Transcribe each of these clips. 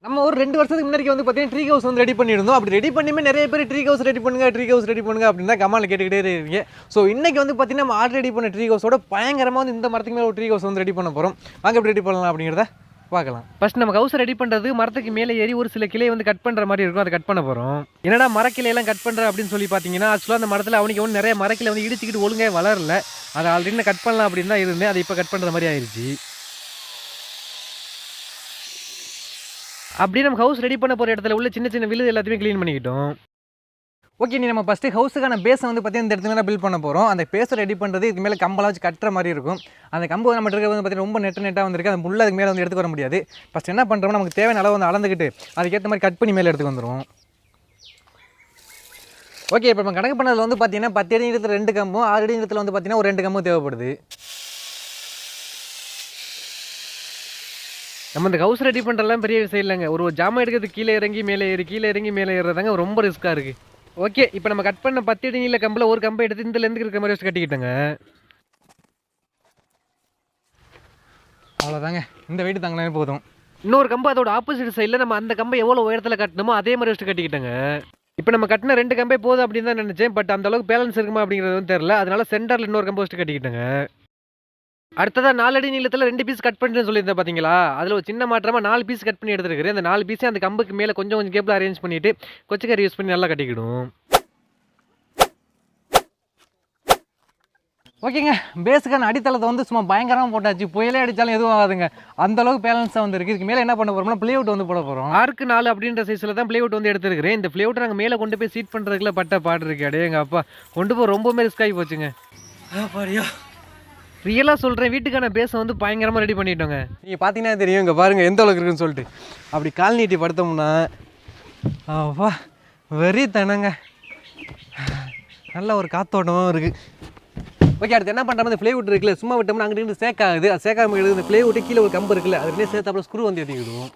நம்ம ஒரு 2 வருஷத்துக்கு முன்னாடி வந்து பார்த்தீங்கன்னா ட்ரீ ஹவுஸ் வந்து ரெடி பண்ணியிருந்தோம். அப்படி ரெடி பண்ணியுமே நிறைய பேர் ட்ரீ ஹவுஸ் ரெடி பண்ணுங்க அப்படின்னு தான் கமெண்ட்ல கேட்டுக்கிட்டே இருக்கீங்க. ஸோ இன்னைக்கு வந்து பார்த்தீங்கன்னா நம்ம ஆல்ரெடி பண்ண ட்ரீ ஹவுஸோட பயங்கரமாக வந்து இந்த மரத்துக்கு மேலே ஒரு ட்ரீ ஹவுஸ் வந்து ரெடி பண்ண போகிறோம். வாங்க எப்படி ரெடி பண்ணலாம் அப்படிங்கிறத பார்க்கலாம். ஃபர்ஸ்ட் நம்ம ஹவுஸ் ரெடி பண்ணுறது மரத்துக்கு மேலே ஏறி ஒரு சில கிளையை வந்து கட் பண்ணுற மாதிரி இருக்கும். அதை கட் பண்ண போகிறோம். என்னடா மரக்கிளையெல்லாம் கட் பண்ணுற அப்படின்னு சொல்லி பார்த்தீங்கன்னா ஆக்சுவலாக அந்த மரத்தில் அவனுக்கு வந்து நிறைய மரக்கிளை வந்து இடிச்சிக்கிட்டு ஒழுங்காக வளரல. அதை ஆல்ரெடி கட் பண்ணலாம் அப்படின்னு தான் இருந்தேன். அதை இப்போ கட் பண்ணுற மாதிரி ஆயிடுச்சு. அப்படியே நம்ம ஹவுஸ் ரெடி பண்ண போகிற இடத்துல உள்ள சின்ன சின்ன விழுது எல்லாத்தையுமே க்ளீன் பண்ணிக்கிட்டோம். ஓகே, நீ நம்ம ஃபஸ்ட்டு ஹவுஸுக்கான பேஸை வந்து பார்த்தீங்கன்னா இந்த இடத்துல பில்ட் பண்ண போகிறோம். அந்த பேஸை ரெடி பண்ணுறது இதுக்கு மேலே கம்பெல்லாம் வச்சு கட்டுற மாதிரி இருக்கும். அந்த கம்பு நம்ம இருக்கிறது வந்து பார்த்தீங்கன்னா ரொம்ப நெட்டாக வந்துருக்கு. அந்த முள்ள அதுக்கு மேலே வந்து எடுத்துக்க வர முடியாது. ஃபஸ்ட் என்ன பண்ணுறோம்னா நமக்கு தேவையான அளவு வந்து அளந்துக்கிட்டு அதுக்கேற்ற மாதிரி கட் பண்ணி மேலே எடுத்துக்கு வந்துடும். ஓகே, இப்போ நம்ம கணக்கு பண்ணதில் வந்து பார்த்தீங்கன்னா 10 அடி இடத்துல 2 கம்பும் 6 அடி இடத்துல வந்து பார்த்தீங்கன்னா ஒரு 2 கம்பும் தேவைப்படுது. நம்ம இந்த ஹவுஸ் ரெடி பண்ணுறதுலாம் பெரிய விஷயம் இல்லைங்க. ஒரு ஜாமான் எடுக்கிறதுக்கு கீழே இறங்கி மேலே ஏறுறதாங்க ரொம்ப ரிஸ்க்காக இருக்குது. ஓகே, இப்போ நம்ம கட் பண்ண 10 அடி நீள கம்பில் ஒரு கம்பை எடுத்து இந்த லென்த்துக்கு இருக்கிற மாதிரி வச்சு கட்டிக்கிட்டோங்க. அவ்வளோதாங்க, இந்த வெயிட் தாங்களானே போதும். இன்னொரு கம்பு அதோட ஆப்போசிட் சைடில் நம்ம அந்த கம்பை எவ்வளோ உயரத்தில் கட்டணுமோ அதே மாதிரி வச்சு கட்டிக்கிட்டோங்க. இப்போ நம்ம கட்டின 2 கம்பே போதும் அப்படின்னு தான் நினச்சேன். பட் அந்த அளவுக்கு பேலன்ஸ் இருக்குமா அப்படிங்கிறது வந்து தெரியல. அதனால சென்டரில் இன்னொரு கம்பை வச்சு கட்டிக்கிட்டோங்க. அடுத்ததாக 4 அடி நீளத்தில் 2 பீஸ் கட் பண்ணுறேன்னு சொல்லியிருந்தேன் பார்த்தீங்களா? அதில் ஒரு சின்ன மாற்றமாக 4 பீஸ் கட் பண்ணி எடுத்துருக்கிறேன். அந்த 4 பீஸே அந்த கம்புக்கு மேலே கொஞ்சம் கேப்பில் அரேஞ்ச் பண்ணிவிட்டு கொச்சிக்கறி யூஸ் பண்ணி நல்லா கட்டிக்கிடும். ஓகேங்க, பேஸுக்கான அடித்தளத்தை வந்து சும்மா பயங்கரமாக போட்டாச்சு. புயலே அடித்தாலும் எதுவும் ஆகாதுங்க. அந்தளவுக்கு பேலன்ஸாக வந்து இருக்குது. இதுக்கு மேலே என்ன பண்ண போகிறோம்னா ப்ளேவுட் வந்து போட போகிறோம். 6க்கு 4 அப்படின்ற சைஸில் தான் ப்ளேவுட் வந்து எடுத்துருக்கிறேன். இந்த ப்ளேவுட் நாங்கள் மேலே கொண்டு போய் சீட் பண்ணுறதுக்குள்ள பட்ட பாடு இருக்கு. அடையே எங்கள் அப்பா கொண்டு போய் ரொம்பவுமே ரிஸ்க் ஆகி போச்சுங்க. பாரியா ரியலாக சொல்கிறேன், வீட்டுக்கான பேஸை வந்து பயங்கரமாக ரெடி பண்ணிட்டோங்க. நீங்கள் பார்த்தீங்கன்னா தெரியும், இங்கே பாருங்கள் எந்த அளவுக்கு இருக்குன்னு சொல்லிட்டு. அப்படி கால் நீட்டி படுத்தோம்னா வா வெறி தனங்க, நல்ல ஒரு காத்தோட்டமும் இருக்குது. ஓகே, அடுத்து என்ன பண்ணுறோம், இந்த ப்ளேவுட் இருக்குல்ல சும்மா விட்டோம்னா அங்கிட்டு சேக்காகுது. அது சேக்காம இருக்குது. இந்த ப்ளேவுட்டு கீழே ஒரு கம்பு இருக்குல்ல அதுலேயே சேர்த்து அப்புறம் ஸ்க்ரூ வந்து ஏற்றிக்கிடுவோம்.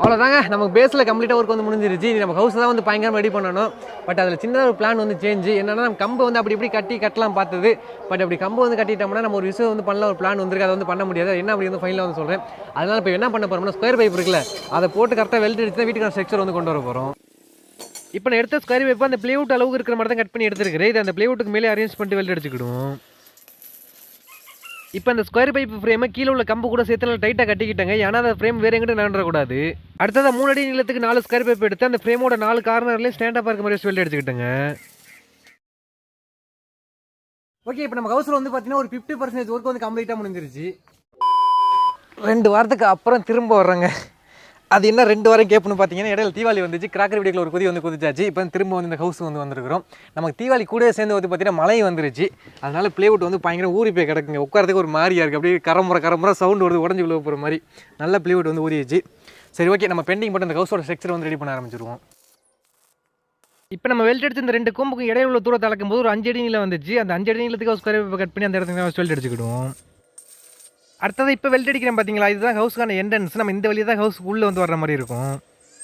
அவ்வளோதாங்க, நமக்கு பேஸில் கம்ப்ளீட்டாக ஒர்க் வந்து முடிஞ்சிருச்சு. நம்ம ஹவுஸ் தான் வந்து பயங்கரமாக ரெடி பண்ணணும். பட் அதில் சின்னதாக ஒரு பிளான் வந்து சேஞ்சு என்னன்னா, நம்ம கம்பு வந்து அப்படி இப்படி கட்டலாம் பார்த்தது. பட் அப்படி கம்பு வந்து கட்டிட்டோம்னா நம்ம ஒரு விஷயம் வந்து பண்ணலாம், ஒரு பிளான் வந்துருக்கு, அதை வந்து பண்ண முடியாது. என்ன அப்படி வந்து ஃபைனலாக வந்து சொல்கிறேன். அதனால் இப்போ என்ன பண்ண போகிறோம்னா, ஸ்கொயர் பைப் இருக்குல்ல அதை போட்டு கரெக்டாக வெல்ட் அடிச்சு தான் வீட்டுக்கான ஸ்ட்ரக்சர் வந்து கொண்டு வர போகிறோம். இப்போ நான் எடுத்த ஸ்கொயர் பைப் அந்த ப்ளேவுட் அளவுக்கு இருக்கிற மாதிரி தான் கட் பண்ணி எடுத்துருக்கிறேன். இது அந்த ப்ளேவுட்டுக்கு மேலே அரேஞ்ச் பண்ணிட்டு வெல்ட் அடிச்சுக்கிடும். இப்போ அந்த ஸ்கொயர் பைப் ஃப்ரேமை கீழே உள்ள கம்பு கூட சேர்த்து நல்லா டைட்டாக கட்டிக்கிட்டாங்க. ஏன்னா அந்த ஃப்ரேம் வேறு எங்கிட்ட நகரக்கூடாது. அடுத்ததாக 3 அடி நீளத்துக்கு 4 ஸ்கொயர் பைப் எடுத்து அந்த ஃப்ரேமோட 4 கார்னர்லேயும் ஸ்டாண்டாக இருக்க மாதிரி வெல்ட் அடிச்சுக்கிட்டேங்க. ஓகே, இப்போ நம்ம ஹவுஸில் வந்து பார்த்தீங்கன்னா ஒரு 50% ஒர்க் வந்து கம்ப்ளீட்டாக முடிஞ்சிருச்சு. 2 வாரத்துக்கு அப்புறம் திரும்ப வர்றேங்க. அது என்ன 2 வாரம் கேட்புன்னு பார்த்தீங்கன்னா, இடையில தீபாவளி வந்துச்சு. கிராக்கர் வீடியோவில் ஒரு குதி வந்து குதிச்சாச்சு. இப்போ திரும்ப வந்து இந்த ஹவுஸ் வந்து வந்திருக்கிறோம். நமக்கு தீபாவளி கூட சேர்ந்து வந்து பார்த்தீங்கன்னா மழை வந்துருச்சு. அதனால ப்ளேவுட் வந்து பயங்கரம் ஊறி போய் கிடக்குங்க. உட்காரத்துக்கு ஒரு மாதிரியா இருக்குது. அப்படியே கரமுறை சவுண்டு வருது, உடஞ்சி விழுவ போகிற மாதிரி. நல்ல ப்ளேவுட் வந்து ஊறிடுச்சு. சரி, ஓகே, நம்ம பெண்டிங் போட்டு அந்த ஹவுஸோட ஸ்ட்ரக்சர் வந்து ரெடி பண்ண ஆரம்பிச்சிருவோம். இப்போ நம்ம வெல்ட் அடிச்சு இந்த 2 கொம்புக்கு இடையில உள்ள தூரத்தை அளக்கும் போது ஒரு 5 அடி நீளம் வந்துச்சு. அந்த 5 அடி நீளத்துக்கு ஸ்கொயர் பைப் கட் பண்ணி அந்த இடத்துக்கு வெல்ட் அடிச்சுக்கிடுவோம். அடுத்தது இப்போ வெல்ட் அடிக்கிறேன் பார்த்தீங்களா, இதுதான் ஹவுஸ்க்கான என்ட்ரன்ஸ். நம்ம இந்த வழியாக தான் ஹவுஸ் உள்ளே வந்து வர்ற மாதிரி இருக்கும்.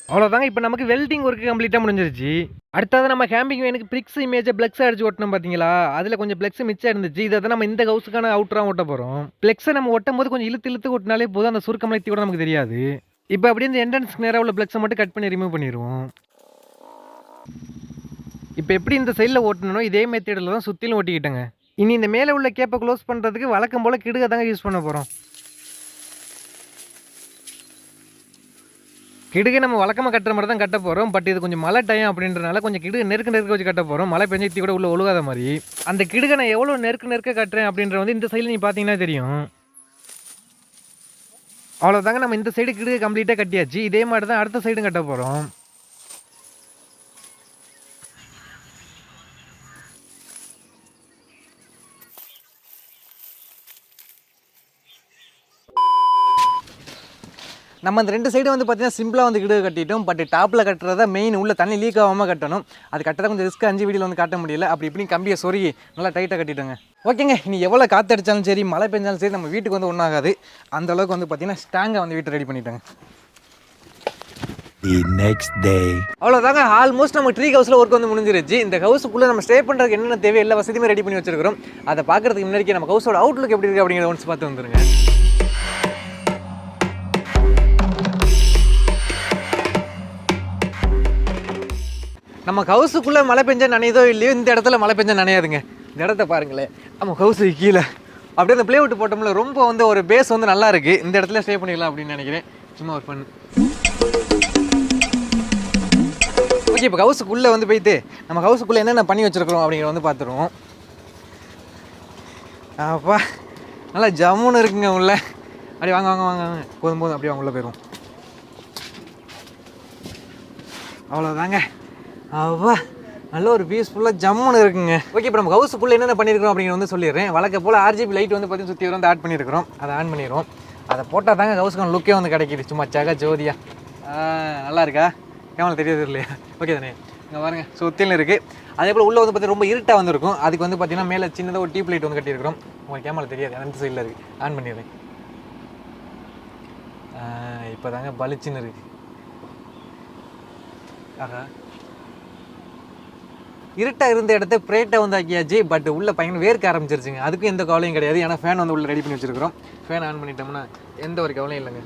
அவ்வளோதாங்க, இப்போ நமக்கு வெல்டிங் ஒர்க்கு கம்ப்ளீட்டாக முடிஞ்சிருச்சு. அடுத்தது நம்ம கேம்பிங் வேனுக்கு பிரிக்ஸ் இமேஜை பிளக்ஸ் அடிச்சு ஒட்டணும் பார்த்தீங்களா, அதில் கொஞ்சம் பிளக்ஸ் மிச்சம் இருந்துச்சு. இதை தான் நம்ம இந்த ஹவுஸுக்கான அவுட்டராக ஒட்ட போகிறோம். பிளக்ஸை நம்ம ஒட்டும் போது கொஞ்சம் இழுத்து ஒட்டினாலே போதும், அந்த சுருக்கமலைத்தி கூட நமக்கு தெரியாது. இப்போ அப்படியே இந்த என்ட்ரன்ஸ்க்கு நேராக உள்ள பிளக்ஸை மட்டும் கட் பண்ணி ரிமூவ் பண்ணிடுவோம். இப்போ எப்படி இந்த சைடில் ஓட்டணும் இதே மெத்தடில் தான் சுற்றிலும் ஓட்டிக்கிட்டேங்க. இனி இந்த மேலே உள்ள கேப்பை க்ளோஸ் பண்ணுறதுக்கு வழக்கம் போல் கிடுகை தாங்க யூஸ் பண்ண போகிறோம். கிடுகை நம்ம வழக்கமாக கட்டுற மாதிரி தான் கட்ட போகிறோம். பட் இது கொஞ்சம் மழை டைம் அப்படின்றனால கொஞ்சம் கிடுகை நெருக்க வச்சு கட்ட போகிறோம். மழை பெஞ்சத்தி கூட உள்ள ஒழுகாத மாதிரி. அந்த கிடுகை நான் எவ்வளோ நெருக்க கட்டுறேன் அப்படின்ற வந்து இந்த சைடில் நீங்கள் பார்த்தீங்கன்னா தெரியும். அவ்வளோதாங்க, நம்ம இந்த சைடு கிடுகை கம்ப்ளீட்டாக கட்டியாச்சு. இதே மாதிரி தான் அடுத்த சைடும் கட்ட போகிறோம். நம்ம அந்த 2 சைடும் வந்து பார்த்தீங்கன்னா சிம்பிளாக வந்து கிடுகை கட்டிட்டோம். பட் டாப்பில் கட்டுறதா மெயின், உள்ள தண்ணி லீக் ஆகாமல் கட்டணும். அது கட்டுறதா கொஞ்சம் ரிஸ்க் 5 வீடியோவில் வந்து காட்ட முடியல. அப்படி இப்படி கம்பியை சொருகி நல்லா டைட்டாக கட்டிட்டோங்க. ஓகேங்க, இனி எவ்வளோ காற்று அடித்தாலும் சரி மழை பெஞ்சாலும் சரி நம்ம வீட்டுக்கு வந்து ஒன்றாகாது. அந்தளவுக்கு வந்து பார்த்தீங்கன்னா ஸ்ட்ராங்காக வந்து வீட்டை ரெடி பண்ணிட்டோங்க. அவ்வளோதாங்க, ஆல்மோஸ்ட் நம்ம ட்ரீ ஹவுஸில் ஒர்க் வந்து முடிஞ்சிருச்சு. இந்த ஹவுஸுக்குள்ளே நம்ம ஸ்டே பண்ணுறதுக்கு என்னென்ன தேவை எல்லா வசதியுமே ரெடி பண்ணி வச்சிருக்கிறோம். அதை பார்க்குறதுக்கு முன்னாடி நம்ம ஹவுஸோட அவுட்லுக் எப்படி இருக்குது அப்படிங்கிறத ஒன்ஸ் பார்த்து வந்துருங்க. நம்ம ஹவுஸுக்குள்ளே மழை பெஞ்சா நனையதோ இல்லையோ, இந்த இடத்துல மழை பெஞ்சா நனையாதுங்க. இந்த இடத்த பாருங்களேன், நம்ம ஹவுஸுக்கு கீழே அப்படியே அந்த ப்ளே விட்டு போட்டோம்ல, ரொம்ப வந்து ஒரு பேஸ் வந்து நல்லா இருக்குது. இந்த இடத்துல ஸ்டே பண்ணிடலாம் அப்படின்னு நினைக்கிறேன். சும்மா ஒரு பண்ணு. ஓகே, இப்போ ஹவுஸுக்குள்ளே வந்து போயிட்டு நம்ம ஹவுஸுக்குள்ளே என்னென்ன பண்ணி வச்சுருக்கிறோம் அப்படிங்கிறத வந்து பார்த்துருவோம். அப்பா நல்லா ஜம்முன்னு இருக்குங்க உள்ள. அப்படி வாங்க வாங்க வாங்க வாங்க, போதும் போதும், அப்படியே அவங்க உள்ளே போயிடுவோம். அவ்வளோதாங்க. அவ்வா நல்ல ஒரு பீஸ்ஃபுல்லாக ஜம்முன்னு இருக்குங்க. ஓகே, இப்போ நம்ம ஹவுஸுக்குள்ளே என்னென்ன பண்ணியிருக்கிறோம் அப்படிங்கிறத வந்து சொல்லிடுறேன். வழக்க போல் RGB லைட் வந்து பார்த்தீங்கன்னா சுற்றி வந்து ஆட் பண்ணியிருக்கிறோம். அதை ஆன் பண்ணிடுவோம். அதை போட்டால் தாங்க ஹவுஸுக்கான லுக்கே வந்து கிடைக்கிது. சும்மா ஜக ஜோதியா. நல்லா இருக்கா? கேமரா தெரியாது இல்லையா? ஓகே தானே? இங்கே பாருங்கள், சுற்றிலும் இருக்குது. அதே போல் உள்ளே வந்து பார்த்தீங்கன்னா ரொம்ப இருட்டாக வந்துருக்கும். அதுக்கு வந்து பார்த்தீங்கன்னா மேலே சின்னதாக ஒரு டியூப் லைட் வந்து கட்டியிருக்கிறோம். உங்களுக்கு கேமரா தெரியாது, அந்த சைடில் இருக்குது. ஆன் பண்ணிடுறேன். இப்போ தாங்க பளிச்சுன்னு இருக்குது. ஆஹா, இருட்டாக இருந்த இடத்த ப்ரேட்டாக வந்து ஆக்கியாச்சு. பட் உள்ளே பையன் வேர்க்க ஆரம்பிச்சிருச்சுங்க. அதுக்கும் எந்த கவலையும் கிடையாது. ஏன்னா ஃபேன் வந்து உள்ளே ரெடி பண்ணி வச்சுருக்கிறோம். ஃபேன் ஆன் பண்ணிட்டோம்னா எந்த ஒரு கவலையும் இல்லைங்க.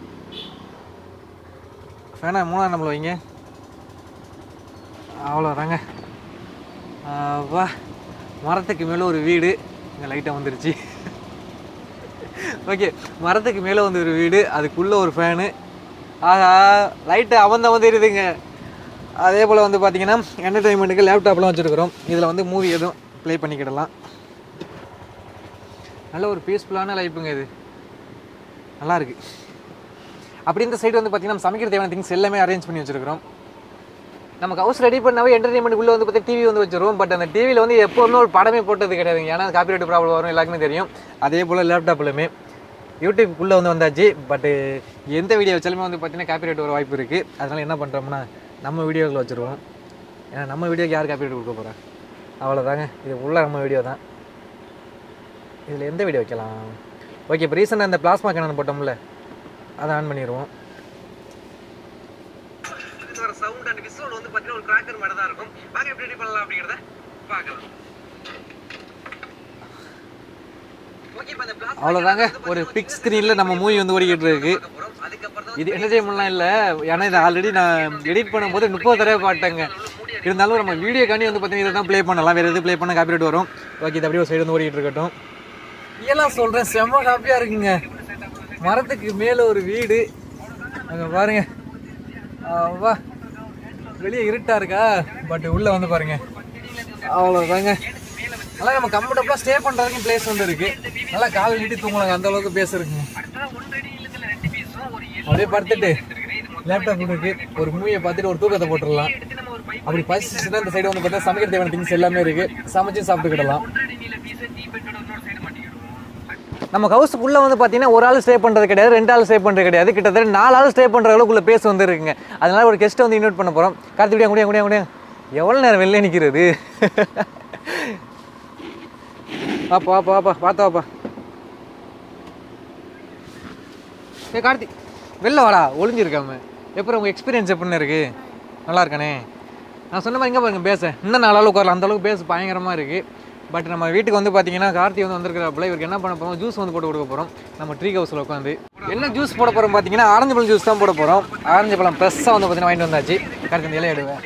ஃபேனை 3ஆம் நம்பரில் வைங்க. அவ்வளோதாங்க. வா, மரத்துக்கு மேலே ஒரு வீடு. இங்கே லைட்டாக வந்துருச்சு. ஓகே, மரத்துக்கு மேலே வந்து ஒரு வீடு, அதுக்குள்ளே ஒரு ஃபேனு. ஆஹா, லைட்டு அவன் தெரியுதுங்க. அதே போல் வந்து பார்த்திங்கன்னா என்டர்டெயின்மெண்ட்டுக்கு லேப்டாப்லாம் வச்சுருக்கிறோம். இதில் வந்து மூவி எதுவும் ப்ளே பண்ணிக்கிடலாம். நல்ல ஒரு பீஸ்ஃபுல்லான லைஃபுங்க இது. நல்லாயிருக்கு. அப்படி இந்த சைடு வந்து பார்த்திங்கன்னா நம்ம சமைக்கிற தேவையான திங்ஸ் எல்லாமே அரேஞ்ச் பண்ணி வச்சுருக்கிறோம். நமக்கு ஹவுஸ் ரெடி பண்ணாவே என்டர்டெயின்மெண்ட்டுக்குள்ளே வந்து பார்த்தீங்கன்னா டிவி வந்து வச்சுருவோம். பட் அந்த டிவியில் வந்து எப்போவுமே ஒரு படமே போட்டது கிடையாதுங்க. ஏன்னா காப்பிரைட் ப்ராப்ளம் வரும், எல்லாருக்குமே தெரியும். அதே போல் லேப்டாப்லையுமே யூடியூப்குள்ளே வந்து வந்தாச்சு. பட்டு எந்த வீடியோ வச்சாலுமே வந்து பார்த்திங்கன்னா காப்பிரைட் வர வாய்ப்பு இருக்குது. அதனால் என்ன பண்ணுறோம்னா நம்ம வீடியோக்களை வச்சுருவோம். ஏன்னா நம்ம வீடியோக்கு யார் காப்பிரைட் கொடுக்க போகிறா? அவ்வளோதாங்க. இது உள்ள நம்ம வீடியோ தான். இதில் எந்த வீடியோ வைக்கலாம்? ஓகே, இப்போ ரீசெண்டாக அந்த பிளாஸ்மா கேனன் போட்டோம்ல, அதை ஆன் பண்ணிடுவோம். சவுண்ட் அண்ட் விசுவல் வந்து பார்த்தீங்கன்னா ஒரு கிராக்கர் மாதிரி தான் இருக்கும். வாங்க எப்படி ரெடி பண்ணலாம் அப்படிங்கிறத பார்க்கலாம். அவ்வளோதாங்க, ஒரு பிக் ஸ்க்ரீனில் நம்ம மூவி வந்து ஓடிக்கிட்டு இருக்கு. இது என்டர்டெயின்மெண்ட்லாம் இல்லை, ஏன்னா இதை ஆல்ரெடி நான் எடிட் பண்ணும்போது 30 தடவை பாட்டேங்க. இருந்தாலும் நம்ம வீடியோக்காண்டி வந்து பார்த்தீங்கன்னா இதை தான் ப்ளே பண்ணலாம். வேறு எது ப்ளே பண்ண காப்பிரைட் வரும். ஓகே, இது அப்படியே ஒரு சைடு வந்து ஓடிக்கிட்டு இருக்கட்டும். இதெல்லாம் சொல்கிறேன், செம்ம ஹாப்பியாக இருக்குங்க. மரத்துக்கு மேலே ஒரு வீடு. அங்கே பாருங்க. வா, வெளியே இருட்டாக இருக்கா, பட் உள்ளே வந்து பாருங்கள். அவ்வளோதாங்க. நல்லா நம்ம கம்ஃபர்டபுளாக ஸ்டே பண்ணுறதுக்கும் பிளேஸ் வந்து இருக்குது. நல்லா காலை நீட்டி தூங்கலாங்க, அந்தளவுக்கு பிளேஸ் இருக்குங்க. அப்படியே படுத்துட்டு லேப்டாப் இருக்கு, ஒரு மூவியை பார்த்துட்டு ஒரு தூக்கத்தை போட்டுடலாம். அப்படி பசிச்சுன்னா இந்த சைடு வந்து பார்த்தா சமைக்கிற தேவையான திங்ஸ் எல்லாமே இருக்குது. சமைச்சு சாப்பிட்டுக்கிடலாம். நம்ம ஹவுஸுக்குள்ளே வந்து பார்த்தீங்கன்னா ஒரு ஆள் ஸ்டே பண்ணுறது கிடையாது, 2 ஆள் ஸ்டே பண்ணுறது கிடையாது. கிட்டத்தட்ட 4 ஆள் ஸ்டே பண்ணுற அளவுக்குள்ள பேஸ் வந்து இருக்குங்க. அதனால் ஒரு கெஸ்ட்டை வந்து இன்வைட் பண்ண போகிறோம். கார்த்திக் முடியா எவ்வளோ நேரம் வெளில நிற்கிறது? வாப்பா வாப்பா வாப்பா, பார்த்தா வாப்பா. ஏ கார்த்திக், வெளில வாடா, ஒளிஞ்சிருக்காம. எப்போ உங்கள் எக்ஸ்பீரியன்ஸ் எப்படின்னு இருக்குது? நல்லா இருக்கானே? நான் சொன்ன மாதிரி இங்கே பாருங்க, பேச இன்னும் 4 ஆள் உட்காரலாம், அந்தளவுக்கு பேச பயங்கரமாக இருக்குது. பட் நம்ம வீட்டுக்கு வந்து பார்த்தீங்கன்னா கார்த்தி வந்து வந்திருக்கிறப்பல இவருக்கு என்ன பண்ண போகிறோம், ஜூஸ் வந்து போட்டு கொடுக்க போகிறோம். நம்ம ட்ரீ ஹவுஸில் உட்காந்து என்ன ஜூஸ் போட போகிறோம் பார்த்தீங்கன்னா, ஆரஞ்சு பழம் ஜூஸ் தான் போட போகிறோம். ஆரஞ்சு பழம் ஃப்ரெஷ்ஷாக வந்து பார்த்தீங்கன்னா வாங்கிட்டு வந்தாச்சு. கார்த்தி இந்த இலையை எடுவேன்.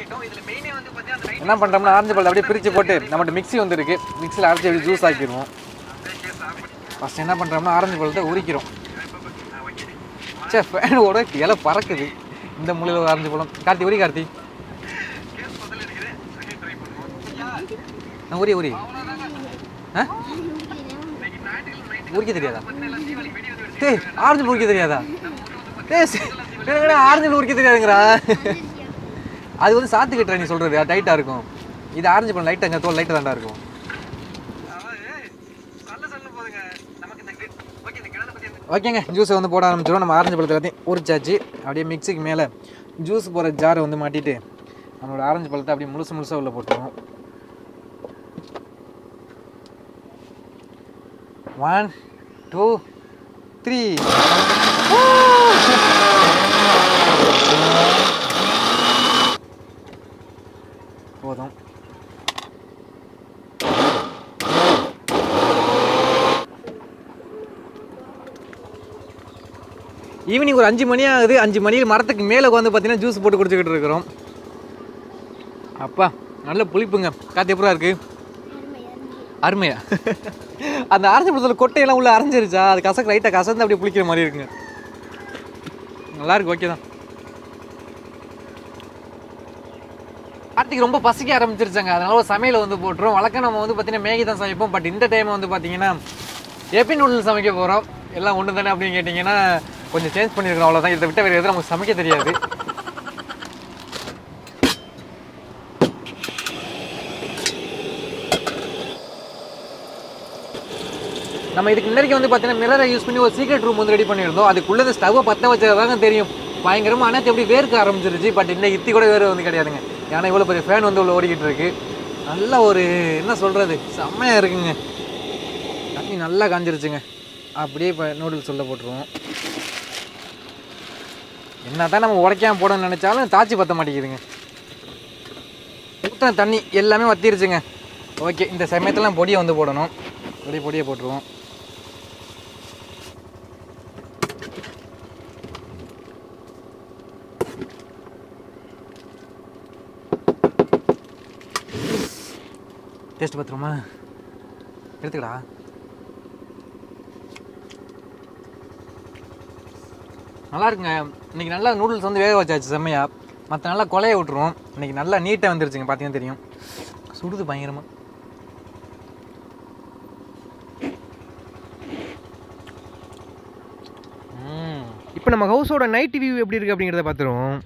என்ன பண்ணுறோம்னா ஆரஞ்சு பழத்தை அப்படியே பிரித்து போட்டு நம்மகிட்ட மிக்ஸி வந்து இருக்குது, மிக்ஸியில் அரைச்சி அப்படி ஜூஸ் ஆக்கிடுவோம். ஃபஸ்ட் என்ன பண்ணுறோம்னா ஆரஞ்சு பழத்தை உரிக்கிறோம். சே, ஃபேனோட இலை பறக்குது. இந்த மூலையில் ஒரு ஆரஞ்சு பழம். கார்த்தி உரி, கார்த்தி உரி உரி. உரிக்க தெரியாதா? டே, ஆரஞ்சு உரிக்க தெரியாதா? டே, ஆரஞ்சு உரிக்க தெரியாதுங்கிறா. அது வந்து சாத்து கட்டுற நீ சொல்கிறது, அது டைட்டாக இருக்கும். இது ஆரஞ்சு பழம் லைட்டாக எங்கள் தோல் லைட்டாக தாண்டா இருக்கும். ஓகேங்க, ஜூஸை வந்து போட ஆரம்பிச்சிடும். நம்ம ஆரஞ்சு பழத்தை எல்லாத்தையும் உரிச்சாச்சு. அப்படியே மிக்ஸிக்கு மேலே ஜூஸ் போகிற ஜாரை வந்து மாட்டிட்டு நம்மளோட ஆரஞ்சு பழத்தை அப்படியே முழுசாக உள்ளே போட்டுருவோம். 1 2 3 போதும். ஈவினிங் ஒரு 5 மணி ஆகுது. 5 மணிக்கு மரத்துக்கு மேலே வந்து பார்த்தீங்கன்னா ஜூஸ் போட்டு குடிச்சிக்கிட்டு இருக்கிறோம். அப்பா நல்ல புளிப்புங்க. காற்று எப்படா இருக்குது? அருமையா? அந்த அரைச்சி பழத்தில் கொட்டையெல்லாம் உள்ளே அரைஞ்சிருச்சா, அது லைட்டாக கசந்து அப்படியே புளிக்கிற மாதிரி இருக்குங்க. நல்லாயிருக்கு, ஓகே தான். கார்த்திக் ரொம்ப பசிக்க ஆரம்பிச்சிருச்சாங்க, அதனால ஒரு சமையல் வந்து போட்டுரும். வழக்கம் நம்ம வந்து பார்த்தீங்கன்னா மேகி தான் சமைப்போம். பட் இந்த டைம் வந்து பார்த்தீங்கன்னா எப்பி நூடுல்ஸ் சமைக்க போகிறோம். எல்லாம் ஒன்று தானே அப்படின்னு கேட்டிங்கன்னா கொஞ்சம் சேஞ்ச் பண்ணியிருக்கோம், அவ்வளோதான். இதை விட்ட வேறு எதுவும் நமக்கு சமைக்க தெரியாது. நம்ம இதுக்கு முன்னாடி வந்து பார்த்தீங்கன்னா மிரரை யூஸ் பண்ணி ஒரு சீக்ரெட் ரூம் வந்து ரெடி பண்ணியிருந்தோம். அதுக்குள்ளே இந்த ஸ்டவ்வை பற்ற வச்சதாங்க தெரியும். பயங்கரமாக அனைத்து எப்படி வேர்க்க ஆரம்பிச்சிருச்சு. பட் இந்த இத்தி கூட வேறு வந்து கிடையாதுங்க. ஏன்னா இவ்வளோ பெரிய ஃபேன் வந்து உள்ள ஓடிக்கிட்டு இருக்கு. நல்ல ஒரு என்ன சொல்கிறது, செம்மையாக இருக்குங்க. தண்ணி நல்லா காஞ்சிருச்சுங்க. அப்படியே இப்போ நூடுல்ஸ் உள்ள போட்டுருவோம். என்ன தான் நம்ம உடைக்காமல் போடணும்னு நினச்சாலும் தாச்சி பற்ற மாட்டேங்குதுங்க. ஊற்றின தண்ணி எல்லாமே வற்றிருச்சுங்க. ஓகே, இந்த சமயத்தில் பொடியை வந்து போடணும். பொடியை போட்டுருவோம். டேஸ்ட் பார்த்துருமா? எடுத்துக்கடா. நல்லா இருக்குங்க. இன்றைக்கி நல்லா நூடுல்ஸ் வந்து வேக வச்சாச்சு செம்மையா. மற்ற நல்லா கொலையை விட்டுருவோம். இன்றைக்கி நல்லா நீட்டாக வந்துருச்சுங்க. பார்த்தீங்கன்னா தெரியும், சுடுது பயங்கரமாக. இப்போ நம்ம ஹவுஸோட நைட் வியூ எப்படி இருக்குது அப்படிங்கிறத பார்த்துருவோம்.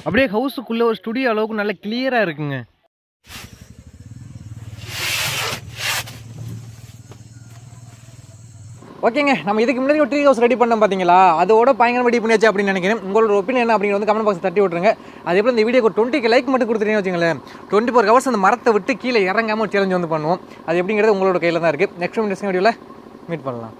அப்படியே ஹவுஸுக்குள்ளே ஒரு ஸ்டுடியோ அளவுக்கு நல்லா கிளியராக இருக்குங்க. ஓகேங்க, நம்ம இதுக்கு முன்னாடி ஒரு ட்ரீ ஹவுஸ் ரெடி பண்ணோம் பார்த்தீங்களா, அதோட பயங்கரமாக ரெடி பண்ணியாச்சு அப்படின்னு நினைக்கிறேன். உங்களோட ஒப்பீனியன் என்ன அப்படிங்கிற வந்து கமெண்ட் பாக்ஸ் தட்டி விட்ருங்க. அதே போல் இந்த வீடியோக்கு 20 லைக் மட்டும் கொடுத்துட்டீங்கன்னு வச்சுங்களேன், 24 ஹவர்ஸ் அந்த மரத்தை விட்டு கீழே இறங்காமல் ஒரு சேலஞ்ச் வந்து பண்ணுவோம். அது எப்படிங்கிறது உங்களோட கையில் தான் இருக்குது. நெக்ஸ்ட் வீடியோவில் மீட் பண்ணலாம்.